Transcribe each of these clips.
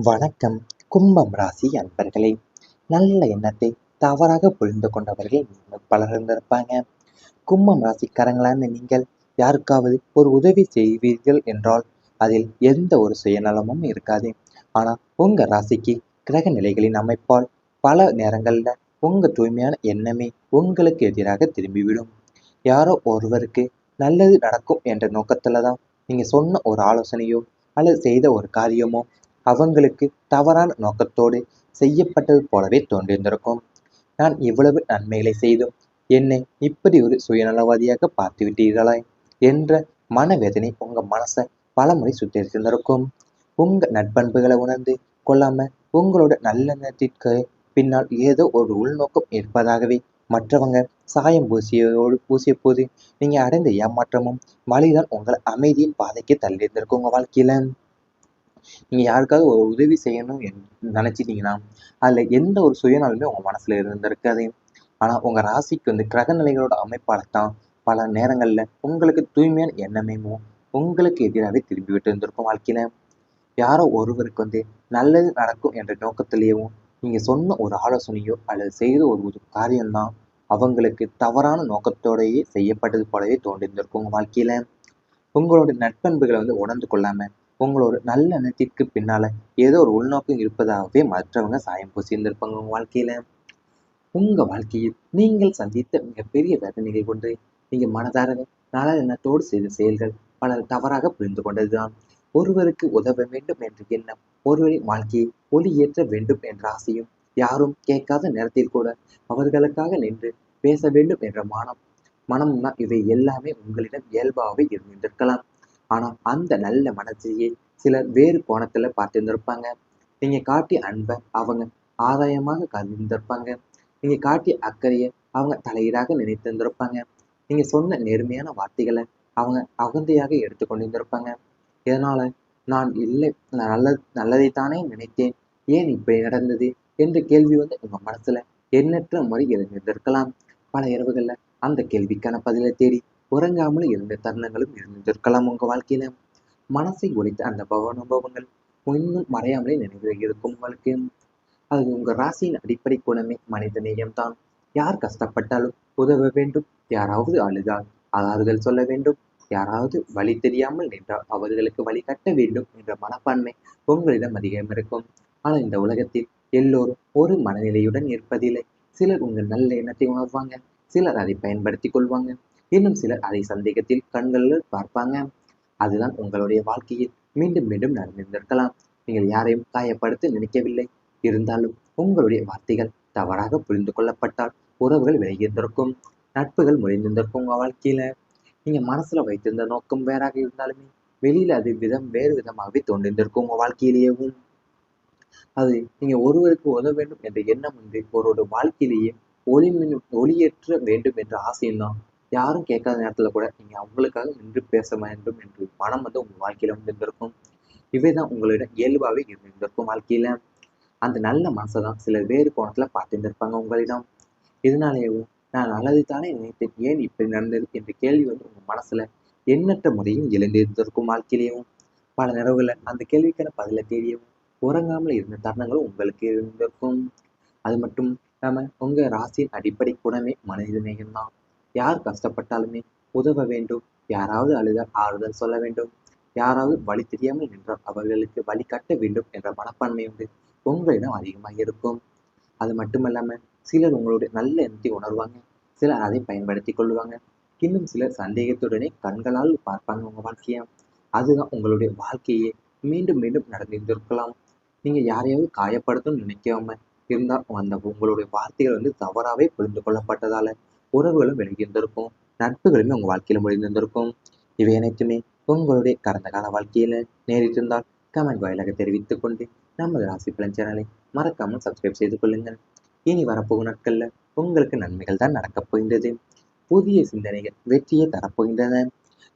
வணக்கம். கும்பம் ராசி அன்பர்களே, நல்ல எண்ணத்தை தவறாக புரிந்து கொண்டவர்கள் பலர் இருந்திருப்பாங்க. கும்பம் ராசிக்காரங்களான நீங்கள் யாருக்காவது ஒரு உதவி செய்வீர்கள் என்றால் அதில் எந்த ஒரு சுயநலமும் இருக்காது. ஆனா உங்க ராசிக்கு கிரக நிலைகளின் அமைப்பால் பல நேரங்கள்ல உங்க தூய்மையான எண்ணமே உங்களுக்கு எதிராக திரும்பிவிடும். யாரோ ஒருவருக்கு நல்லது நடக்கும் என்ற நோக்கத்துல தான் நீங்க சொன்ன ஒரு ஆலோசனையோ அல்லது செய்த ஒரு காரியமோ அவங்களுக்கு தவறான நோக்கத்தோடு செய்யப்பட்டது போலவே தோன்றியிருந்திருக்கும். நான் இவ்வளவு நன்மைகளை செய்தும் என்னை இப்படி ஒரு சுயநலவாதியாக பார்த்து விட்டீர்களே என்ற மனவேதனை உங்க மனசை பலமுறை சுற்றியிருந்திருக்கும். உங்க நற்பண்புகளை உணர்ந்து கொள்ளாம உங்களோட நல்லெண்ணத்திற்கு பின்னால் ஏதோ ஒரு உள்நோக்கம் இருப்பதாகவே மற்றவங்க சாயம் பூசிய போது நீங்க அடைந்த ஏமாற்றமும் வலிதான் உங்களை அமைதியின் பாதைக்கு தள்ளியிருந்திருக்கும். உங்க வாழ்க்கையில நீங்க யாருக்காவது ஒரு உதவி செய்யணும் நினைச்சிட்டீங்கன்னா அதுல எந்த ஒரு சுயநலமே உங்க மனசுல இருந்திருக்காது. ஆனா உங்க ராசிக்கு கிரக நிலைகளோட அமைப்பால்தான் பல நேரங்கள்ல உங்களுக்கு தூய்மையான எண்ணமே உங்களுக்கு எதிராகவே திரும்பி விட்டு இருந்திருக்கும். வாழ்க்கையில யாரோ ஒருவருக்கு நல்லது நடக்கும் என்ற நோக்கத்திலேயும் நீங்க சொன்ன ஒரு ஆலோசனையோ அல்லது செய்த ஒரு காரியம்தான் அவங்களுக்கு தவறான நோக்கத்தோடையே செய்யப்பட்டது போலவே தோன்றியிருந்திருக்கும். உங்க வாழ்க்கையில உங்களோட நற்பண்புகளை உணர்ந்து கொள்ளாம உங்களோட நல்ல எண்ணத்திற்கு பின்னால ஏதோ ஒரு உள்நோக்கம் இருப்பதாகவே மற்றவங்க சாயம் பூசியிருந்திருப்பாங்க. உங்க வாழ்க்கையில உங்க வாழ்க்கையில் நீங்கள் சந்தித்த மிகப்பெரிய வேதனைகள் கொண்டு நீங்க மனதார நல்ல எண்ணத்தோடு செய்த செயல்கள் பலர் தவறாக புரிந்து கொண்டதுதான். ஒருவருக்கு உதவ வேண்டும் என்ற எண்ணம், ஒருவரின் வாழ்க்கையை ஒளியேற்ற வேண்டும் என்ற ஆசையும், யாரும் கேட்காத நேரத்தில் கூட அவர்களுக்காக நின்று பேச வேண்டும் என்ற மனம்னா இவை எல்லாமே உங்களிடம் இயல்பாகவே இருந்திருக்கலாம். ஆனா அந்த நல்ல மனசையே சிலர் வேறு கோணத்துல பார்த்திருந்திருப்பாங்க. நீங்க காட்டிய அன்பை அவங்க ஆதாயமாக கருதியிருந்திருப்பாங்க. நீங்க காட்டிய அக்கறையை அவங்க தலையீடாக நினைத்திருந்திருப்பாங்க. நீங்க சொன்ன நேர்மையான வார்த்தைகளை அவங்க அகந்தையாக எடுத்துக்கொண்டிருந்திருப்பாங்க. இதனால நான் இல்லை நல்லதைத்தானே நினைத்தேன், ஏன் இப்படி நடந்தது என்ற கேள்வி உங்க மனசுல எண்ணற்ற முறை எழுந்திருந்திருக்கலாம். பல இரவுகள்ல அந்த கேள்விக்கான பதிலை தேடி உறங்காமல் இருந்த தருணங்களும் இருந்திருக்கலாம். உங்க வாழ்க்கையில மனசை ஒலித்த அந்த அனுபவங்கள் இன்னும் மறையாமலே நினைவில் இருக்கும் உங்களுக்கு. அது உங்க ராசியின் அடிப்படை குணமே மனித நேயம்தான். யார் கஷ்டப்பட்டாலும் உதவ வேண்டும், யாராவது அழுதால் ஆறுதல் சொல்ல வேண்டும், யாராவது வழி தெரியாமல் நின்றால் அவர்களுக்கு வழி கட்ட வேண்டும் என்ற மனப்பான்மை உங்களிடம் அதிகம் இருக்கும். ஆனால் இந்த உலகத்தில் எல்லோரும் ஒரு மனநிலையுடன் இருப்பதில்லை. சிலர் உங்கள் நல்ல எண்ணத்தை உணர்வாங்க, சிலர் அதை பயன்படுத்திக் கொள்வாங்க, இன்னும் சிலர் அதை சந்தேகத்தில் கண்களில் பார்ப்பாங்க. அதுதான் உங்களுடைய வாழ்க்கையில் மீண்டும் மீண்டும் நடந்திருந்திருக்கலாம். நீங்கள் யாரையும் காயப்படுத்த நினைக்கவில்லை. இருந்தாலும் உங்களுடைய வார்த்தைகள் தவறாக புரிந்து கொள்ளப்பட்டால் உறவுகள் விலகியிருந்திருக்கும், நட்புகள் முறிந்திருந்திருக்கும். உங்க வாழ்க்கையில நீங்க மனசுல வைத்திருந்த நோக்கம் வேறாக இருந்தாலுமே வெளியில அது வேறு விதமாகவே தோன்றிருந்திருக்கும். உங்க வாழ்க்கையிலேயும் அது நீங்க ஒருவருக்கு உதவ வேண்டும் என்ற எண்ணம் ஒருவரோட வாழ்க்கையிலேயே ஒளியேற்ற வேண்டும் என்ற ஆசையும் தான். யாரும் கேட்காத நேரத்துல கூட நீங்க அவங்களுக்காக நின்று பேச வேண்டும் என்று மனம் உங்க வாழ்க்கையில இருந்திருக்கும். இவைதான் உங்களிடம் இயல்பாகவே இருந்திருக்கும். வாழ்க்கையில அந்த நல்ல மனசை தான் சிலர் வேறு கோணத்துல பார்த்திருந்திருப்பாங்க உங்களிடம். இதனாலேயும் நான் நல்லதைத்தானே நினைத்தேன், ஏன் இப்படி நடந்தது என்ற கேள்வி உங்க மனசுல எண்ணற்ற முறையும் எழுந்திருந்திருக்கும். வாழ்க்கையிலேயும் பல நிறவுகளை அந்த கேள்விக்கான பதிலை தேடியும் உறங்காமல் இருந்த தருணங்களும் உங்களுக்கு இருந்திருக்கும். அது மட்டும் இல்லாம உங்க ராசியின் அடிப்படை குணமே மனித நேயம்தான். யார் கஷ்டப்பட்டாலுமே உதவ வேண்டும், யாராவது அழுதால் ஆறுதல் சொல்ல வேண்டும், யாராவது வழி தெரியாமல் நின்றால் அவர்களுக்கு வழி கட்ட வேண்டும் என்ற மனப்பான்மை உங்களிடம் அதிகமாக இருக்கும். அது மட்டுமல்லாம சிலர் உங்களுடைய நல்ல எண்ணத்தை உணர்வாங்க, சிலர் அதை பயன்படுத்தி கொள்வாங்க, இன்னும் சிலர் சந்தேகத்துடனே கண்களால் பார்ப்பாங்க உங்க வாழ்க்கையை. அதுதான் உங்களுடைய வாழ்க்கையே மீண்டும் மீண்டும் நடந்திருந்திருக்கலாம். நீங்க யாரையாவது காயப்படுத்தணும்னு நினைக்காம இருந்தால் அந்த உங்களுடைய வார்த்தைகள் தவறாவே புரிந்து கொள்ளப்பட்டதால உறவுகளும் விலகியிருந்திருக்கும், நட்புகளுமே உங்க வாழ்க்கையில முடிந்திருந்திருக்கும். இவை அனைத்துமே உங்களுடைய கடந்த கால வாழ்க்கையில நேரிட்டிருந்தால் கமெண்ட் வாயிலாக தெரிவித்துக் கொண்டு நமது ராசி பலன் சேனலை மறக்காமல் சப்ஸ்கிரைப் செய்து கொள்ளுங்கள். இனி வரப்போகும் நாட்கள்ல உங்களுக்கு நன்மைகள் தான் நடக்கப் போகின்றது. புதிய சிந்தனைகள் வெற்றியை தரப்போகின்றன.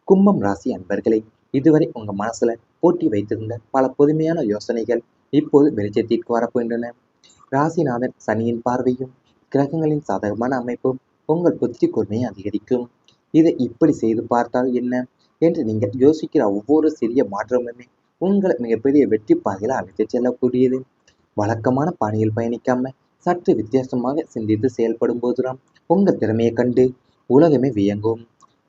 கும்பம் ராசி அன்பர்களை, இதுவரை உங்க மனசுல போட்டி வைத்திருந்த பல புதுமையான யோசனைகள் இப்போது வெளிச்சத்திற்கு வரப்போகின்றன. ராசிநாதன் சனியின் பார்வையும் கிரகங்களின் சாதகமான அமைப்பும் உங்கள் புத்தி கூர்மையை அதிகரிக்கும். இதை இப்படி செய்து பார்த்தால் என்ன என்று நீங்கள் யோசிக்கிற ஒவ்வொரு சிறிய மாற்றமுமே உங்களை மிகப்பெரிய வெற்றி பாதையில் அழைத்து செல்லக்கூடியது. வழக்கமான பாணியில் பயணிக்காம சற்று வித்தியாசமாக சிந்தித்து செயல்படும் போதுதான் உங்க திறமையை கண்டு உலகமே வியங்கும்.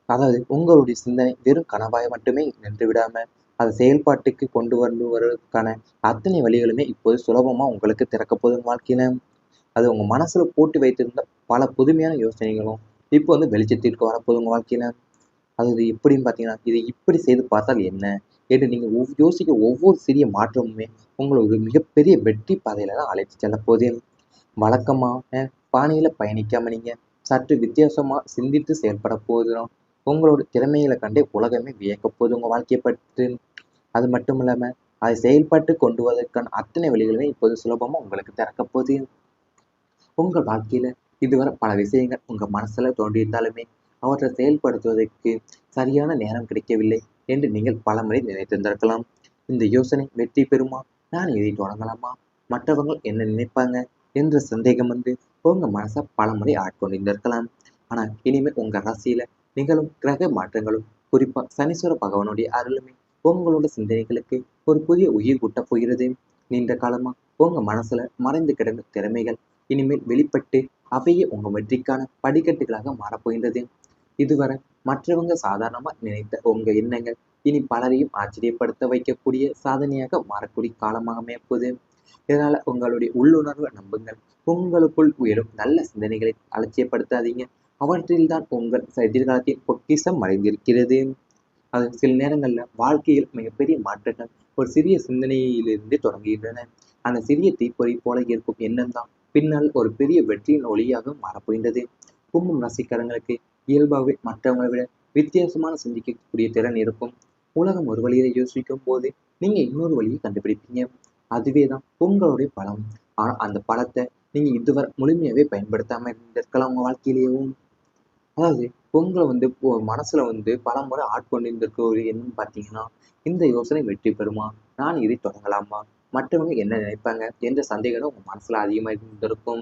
அதாவது உங்களுடைய சிந்தனை வெறும் கனவாய் மட்டுமே நின்று விடாம அதை செயல்பாட்டுக்கு கொண்டு வருவதற்கான அத்தனை வழிகளுமே இப்போது சுலபமா உங்களுக்கு திறக்க போதும் வாழ்க்கையில. அது உங்க மனசுல போட்டு வைத்திருந்த பல புதுமையான யோசனைகளும் இப்போ வெளிச்சத்திற்கு வரப்போகுது உங்க வாழ்க்கையில. அது எப்படின்னு பார்த்தீங்கன்னா, இதை இப்படி செய்து பார்த்தால் என்ன என்று நீங்க யோசிக்க ஒவ்வொரு சிறிய மாற்றமுமே உங்களை ஒரு மிகப்பெரிய வெற்றி பாதையில தான் அழைத்து செல்லப்போகுது. வழக்கமான பாணியில பயணிக்காம நீங்க சற்று வித்தியாசமா சிந்தித்து செயல்பட போதும் உங்களோட திறமைகளை கண்டே உலகமே வியக்க போகுது உங்க வாழ்க்கையை பற்றி. அது மட்டும் இல்லாம அதை செயல்பாட்டு கொண்டு வருவதற்கான அத்தனை வழிகளுமே இப்போது சுலபமா உங்களுக்கு திறக்க போகுது. உங்கள் வாழ்க்கையில இதுவரை பல விஷயங்கள் உங்க மனசுல தோன்றியிருந்தாலுமே அவற்றை செயல்படுத்துவதற்கு சரியான நேரம் கிடைக்கவில்லை என்று நீங்கள் பலமுறை நினைத்திருந்திருக்கலாம். இந்த யோசனை வெற்றி பெறுமா, நான் இதை தொடங்கலாமா, மற்றவங்க என்ன நினைப்பாங்க என்ற சந்தேகம் உங்க மனசை பலமுறை ஆட்கொண்டிருந்திருக்கலாம். ஆனா இனிமேல் உங்க ராசியில நிகழும் கிரக மாற்றங்களும் குறிப்பா சனீஸ்வர பகவானுடைய அருளுமே உங்களோட சிந்தனைகளுக்கு ஒரு புதிய உயிர் கூட்டப் போகிறது. நீண்ட காலமா உங்க மனசுல மறைந்து கிடந்த திறமைகள் இனிமேல் வெளிப்பட்டு அவையே உங்க வெற்றிக்கான படிக்கட்டுகளாக மாறப்போகின்றது. இதுவரை மற்றவங்க சாதாரணமா நினைத்த உங்க எண்ணங்கள் இனி பலரையும் ஆச்சரியப்படுத்த வைக்கக்கூடிய சாதனையாக மாறக்கூடிய காலமாக அமையப்போகுது. இதனால உங்களுடைய உள்ளுணர்வை நம்புங்கள். உங்களுக்குள் உயரும் நல்ல சிந்தனைகளை அலட்சியப்படுத்தாதீங்க. அவற்றில்தான் உங்கள் எதிர்காலத்தின் பொக்கிஷம் மறைந்திருக்கிறது. அது சில நேரங்கள்ல வாழ்க்கையில் மிகப்பெரிய மாற்றங்கள் ஒரு சிறிய சிந்தனையிலிருந்து தொடங்குகின்றன. அந்த சிறிய தீப்பொறி போல இருக்கும் எண்ணம் தான் பின்னால் ஒரு பெரிய வெற்றியின் ஒளியாக மாறப்போகின்றது. கும்பம் ராசிக்காரங்களுக்கு இயல்பாகவே மற்றவங்களை விட வித்தியாசமான சிந்திக்கக்கூடிய திறன் இருக்கும். உலகம் ஒரு வழியை யோசிக்கும் போது நீங்க இன்னொரு வழியை கண்டுபிடிப்பீங்க. அதுவே தான் உங்களுடைய பலம். ஆனா அந்த பலத்தை நீங்க இதுவரை முழுமையாவே பயன்படுத்தாம இருந்திருக்கலாம் உங்க வாழ்க்கையிலேயும். அதாவது உங்களை மனசுல பலமுறை ஆட்கொண்டிருந்திருக்க ஒரு எண்ணம் பார்த்தீங்கன்னா, இந்த யோசனை வெற்றி பெறுமா, நான் இதை தொடங்கலாமா, மற்றவங்க என்ன நினைப்பாங்க என்ற சந்தேகம் உங்க மனசுல அதிகமா இருந்திருக்கும்.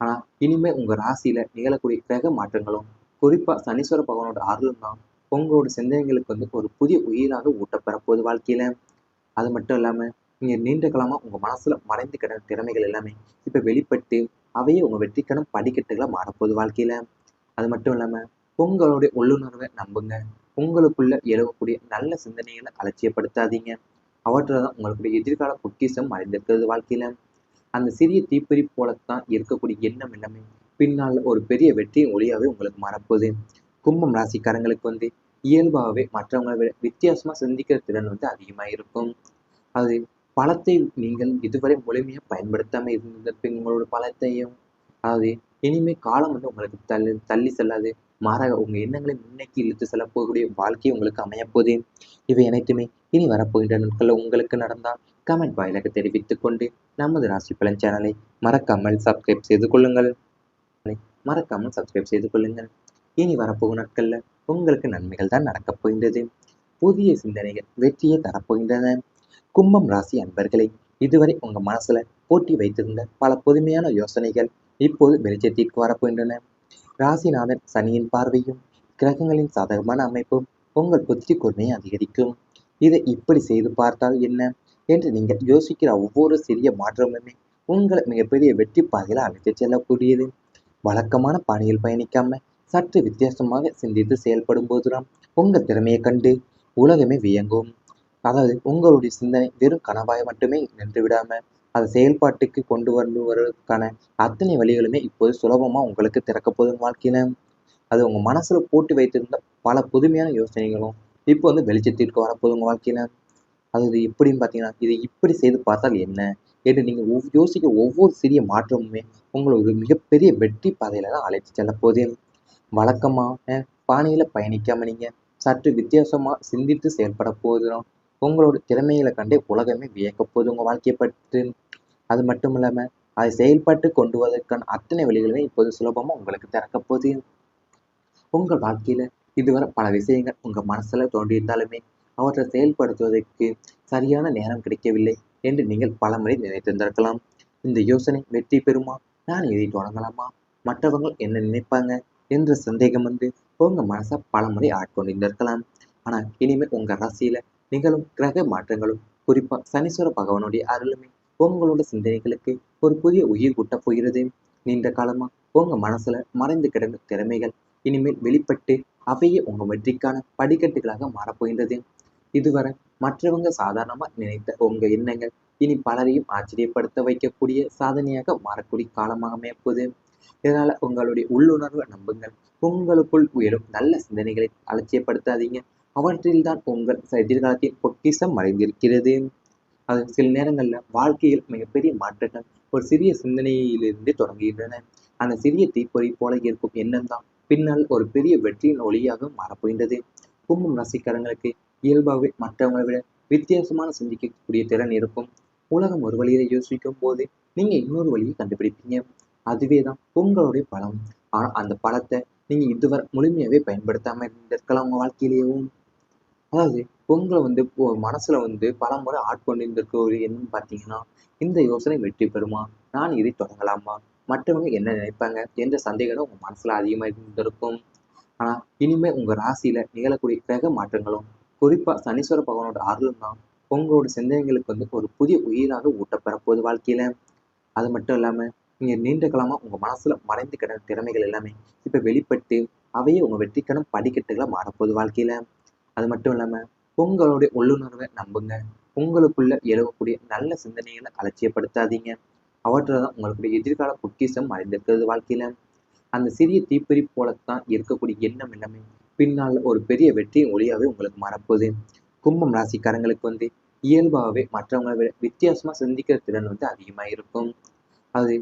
ஆனா இனிமே உங்க ராசியில நிகழக்கூடிய கிரக மாற்றங்களும் குறிப்பா சனீஸ்வர பகவானோட அருளும் தான் உங்களோட சிந்தனைகளுக்கு ஒரு புதிய உயிராக ஊட்டப்பெற போகுது வாழ்க்கையில. அது மட்டும் இல்லாம நீங்க நீண்ட காலமா உங்க மனசுல மறைந்து கிடந்த திறமைகள் எல்லாமே இப்ப வெளிப்பட்டு அவையே உங்க வெற்றிக்கான படிக்கட்டுகளா மாறப்போகுது வாழ்க்கையில. அது மட்டும் இல்லாம உங்களுடைய உள்ளுணர்வை நம்புங்க. உங்களுக்குள்ள எழுவக்கூடிய நல்ல சிந்தனைகளை அலட்சியப்படுத்தாதீங்க. அவற்றில் தான் உங்களுடைய எதிர்கால பொக்கிஷம் மறைந்திருக்கிறது வாழ்க்கையில. அந்த சிறிய தீப்பொறி போலத்தான் இருக்கக்கூடிய எண்ணம் எல்லாமே பின்னால் ஒரு பெரிய வெற்றியின் ஒளியாவே உங்களுக்கு மாறப்போகுது. கும்பம் ராசிக்காரங்களுக்கு இயல்பாகவே மற்றவங்களை விட வித்தியாசமா சிந்திக்கிற திறன் அதிகமா இருக்கும். அது பலத்தை நீங்கள் இதுவரை முழுமையா பயன்படுத்தாம இருந்திருப்பீங்க உங்களோட பலத்தையும். அதாவது இனிமே காலம் உங்களுக்கு தள்ளி செல்லாது. மாறாக உங்க எண்ணங்களை முன்னோக்கி இழுத்து செல்லப்போகக்கூடிய வாழ்க்கை உங்களுக்கு அமையப்போகுது. இவை அனைத்துமே இனி வரப்போகின்ற நாட்களில் உங்களுக்கு நடந்தால் கமெண்ட் வாயிலாக தெரிவித்துக் கொண்டு நமது ராசி பலன் சேனலை மறக்காமல் சப்ஸ்கிரைப் செய்து கொள்ளுங்கள். இனி வரப்போகும் நாட்கள்ல உங்களுக்கு நன்மைகள் தான் நடக்கப் போகின்றது. புதிய சிந்தனைகள் வெற்றியை தரப்போகின்றன. கும்பம் ராசி அன்பர்களை இதுவரை உங்க மனசுல போட்டி வைத்திருந்த பல புதுமையான யோசனைகள் இப்போது வெளிச்சத்திற்கு வரப்போகின்றன. ராசிநாதன் சனியின் பார்வையும் கிரகங்களின் சாதகமான அமைப்பும் உங்கள் புத்தி கூர்மையை அதிகரிக்கும். இதை இப்படி செய்து பார்த்தால் என்ன என்று நீங்கள் யோசிக்கிற ஒவ்வொரு சிறிய மாற்றமுமே உங்களை மிகப்பெரிய வெற்றி பாதையில் அழைத்து செல்லக்கூடியது. வழக்கமான பாணியில் பயணிக்காம சற்று வித்தியாசமாக சிந்தித்து செயல்படும் போதுதான் உங்க திறமையை கண்டு உலகமே வியங்கும். அதாவது உங்களுடைய சிந்தனை வெறும் கனவாய் மட்டுமே நின்று விடாம அதை செயல்பாட்டுக்கு கொண்டு வருவதற்கான அத்தனை வழிகளுமே இப்போது சுலபமா உங்களுக்கு திறக்க போதும் வாழ்க்கையில. அது உங்க மனசுல போட்டு வைத்திருந்த பல புதுமையான யோசனைகளும் இப்போ வெளிச்சத்திற்கு வரப்போகுது உங்க வாழ்க்கையில. அது எப்படின்னு பார்த்தீங்கன்னா, இதை இப்படி செய்து பார்த்தால் என்ன என்று நீங்க யோசிக்க ஒவ்வொரு சிறிய மாற்றமுமே உங்களை ஒரு மிகப்பெரிய வெற்றி பாதையில தான் அழைத்து செல்லப்போகுது. வழக்கமான பாணியில பயணிக்காம நீங்க சற்று வித்தியாசமா சிந்தித்து செயல்பட போதும் உங்களோட திறமைகளை கண்டே உலகமே வியக்க போகுது உங்க வாழ்க்கையை பற்றி. அது மட்டும் இல்லாம அதை செயல்பாட்டு கொண்டு வருவதற்கான அத்தனை வழிகளுமே இப்போது சுலபமா உங்களுக்கு திறக்க போகுது. உங்கள் வாழ்க்கையில இதுவரை பல விஷயங்கள் உங்க மனசுல தோன்றியிருந்தாலுமே அவற்றை செயல்படுத்துவதற்கு சரியான நேரம் கிடைக்கவில்லை என்று நீங்கள் பலமுறை நினைத்திருந்திருக்கலாம். இந்த யோசனை வெற்றி பெறுமா, நான் இதை தொடங்கலாமா, மற்றவங்க என்ன நினைப்பாங்க என்ற சந்தேகம் உங்க மனசை பலமுறை ஆட்கொண்டிருந்திருக்கலாம். ஆனா இனிமேல் உங்க ராசியில நிகழும் கிரக மாற்றங்களும் குறிப்பா சனீஸ்வர பகவானுடைய அருளுமே உங்களோட சிந்தனைகளுக்கு ஒரு புதிய உயிர் கூட்டப் போகிறது. நீண்ட காலமா உங்க மனசுல மறைந்து கிடந்த திறமைகள் இனிமேல் வெளிப்பட்டு அவையே உங்க வெற்றிக்கான படிக்கட்டுகளாக மாறப்போகின்றது. இதுவரை மற்றவங்க சாதாரணமா நினைத்த உங்க எண்ணங்கள் இனி பலரையும் ஆச்சரியப்படுத்த வைக்கக்கூடிய சாதனையாக மாறக்கூடிய காலமாக அமையப்போகுது. இதனால உங்களுடைய உள்ளுணர்வை நம்புங்கள். உங்களுக்குள் உயரும் நல்ல சிந்தனைகளை அலட்சியப்படுத்தாதீங்க. அவற்றில்தான் உங்கள் எதிர்காலத்தின் பொக்கிஷம் மறைந்திருக்கிறது. அது சில நேரங்கள்ல வாழ்க்கையில் மிகப்பெரிய மாற்றங்கள் ஒரு சிறிய சிந்தனையிலிருந்து தொடங்குகின்றன. அந்த சிறிய தீப்பொறி போல இருக்கும் எண்ணம் தான் பின்னால் ஒரு பெரிய வெற்றியின் ஒளியாக மாறப்போகின்றது. கும்பம் ராசிக்காரங்களுக்கு இயல்பாகவே மற்றவங்களை விட வித்தியாசமான சிந்திக்கக்கூடிய திறன் இருக்கும். உலகம் ஒரு வழியில யோசிக்கும் போது நீங்க இன்னொரு வழியை கண்டுபிடிப்பீங்க. அதுவே தான் உங்களுடைய பலம். ஆனா அந்த பலத்தை நீங்க இதுவரை முழுமையாவே பயன்படுத்தாம இருந்திருக்கலாம் உங்க வாழ்க்கையிலேயும். அதாவது உங்கள மனசுல பலமுறை ஆட்கொண்டிருந்திருக்க ஒரு எண்ணம் பார்த்தீங்கன்னா, இந்த யோசனை வெற்றி பெறுமா? நான் இதை தொடங்கலாமா? மற்றவங்க என்ன நினைப்பாங்க? என்ற சந்தேகம் உங்க மனசுல அதிகமா இருந்திருக்கும். ஆனா, இனிமே உங்க ராசியில நிகழக்கூடிய கிரக மாற்றங்களும், குறிப்பா சனீஸ்வர பகவானோட அருளும் தான் உங்களோட சிந்தனைகளுக்கு ஒரு புதிய உயிராக ஊட்டப் போகுது வாழ்க்கையில. அது மட்டும் இல்லாம, நீங்க நீண்ட காலமா உங்க மனசுல மறைந்து கிடந்த திறமைகள் எல்லாமே இப்ப வெளிப்பட்டு, அவையே உங்க வெற்றிக்கான படிக்கட்டுகளா மாறப்போகுது வாழ்க்கையில. அது மட்டும் இல்லாம, உங்களுடைய உள்ளுணர்வை நம்புங்க. உங்களுக்குள்ள எழுவக்கூடிய நல்ல சிந்தனைகளை அலட்சியப்படுத்தாதீங்க. அவற்றில தான் உங்களுடைய எதிர்கால பொக்கிஷம் மறைந்திருக்கிறது வாழ்க்கையில. அந்த சிறிய தீப்பொறி போலத்தான் இருக்கக்கூடிய எண்ணம் எல்லாமே பின்னால் ஒரு பெரிய வெற்றியின் ஒளியாவே உங்களுக்கு மாறப்போகுது. கும்பம் ராசிக்காரங்களுக்கு இயல்பாகவே மற்றவங்களை விட வித்தியாசமா சிந்திக்கிற திறன் அதிகமா இருக்கும். அது